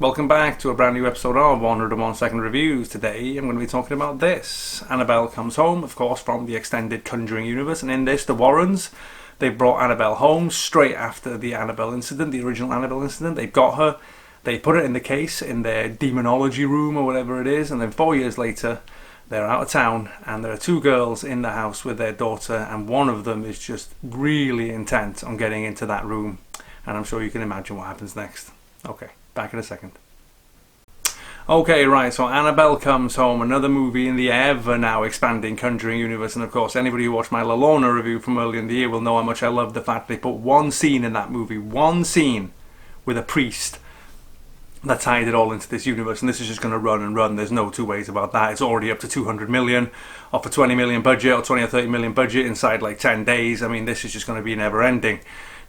Welcome back to a brand new episode of 101 Second Reviews. Today I'm going to be talking about this. Annabelle Comes Home, of course, from the extended Conjuring universe. And in this, the Warrens, they brought Annabelle home straight after the Annabelle incident, the original Annabelle incident. They got her, they put it in the case in their demonology room or whatever it is. And then 4 years later, they're out of town and there are two girls in the house with their daughter. And one of them is just really intent on getting into that room. And I'm sure you can imagine what happens next. Okay. Back in a second. Okay, right, so Annabelle Comes Home, another movie in the ever now expanding Conjuring universe. And of course, anybody who watched my La Lorna review from earlier in the year will know how much I love the fact they put one scene in that movie, one scene with a priest that tied it all into this universe. And this is just going to run and run. There's no two ways about that. It's already up to 200 million off a 20 million budget or 20 or 30 million budget inside like 10 days. I mean, this is just going to be never ending.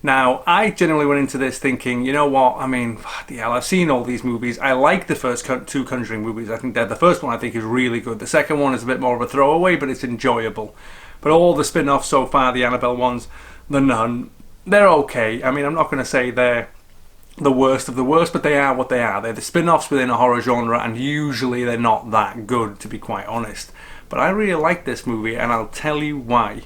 Now, I generally went into this thinking, you know what, I mean, the hell, I've seen all these movies. I like the first two Conjuring movies. I think the first one I think is really good. The second one is a bit more of a throwaway, but it's enjoyable. But all the spin-offs so far, the Annabelle ones, The Nun, they're okay. I mean, I'm not going to say they're the worst of the worst, but they are what they are. They're the spin-offs within a horror genre, and usually they're not that good, to be quite honest. But I really like this movie, and I'll tell you why.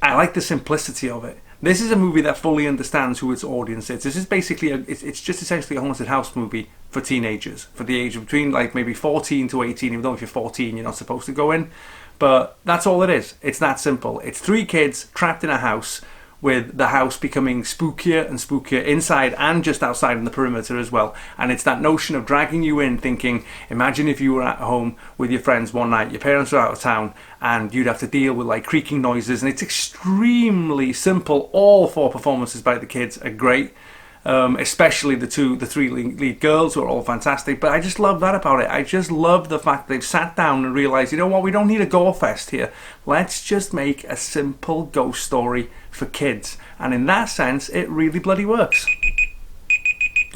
I like the simplicity of it. This is a movie that fully understands who its audience is. This is basically, it's just essentially a haunted house movie for teenagers, for the age of between like maybe 14 to 18, even though if you're 14 you're not supposed to go in. But that's all it is. It's that simple. It's three kids trapped in a house, with the house becoming spookier and spookier inside and just outside in the perimeter as well. And it's that notion of dragging you in thinking, imagine if you were at home with your friends one night, your parents are out of town, and you'd have to deal with like creaking noises. And it's extremely simple. All four performances by the kids are great. Especially the three lead girls, who are all fantastic. But I just love that about it. I just love the fact they've sat down and realised, you know what, we don't need a gore fest here. Let's just make a simple ghost story for kids. And in that sense, it really bloody works.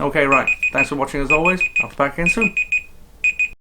Okay, right. Thanks for watching as always. I'll be back again soon.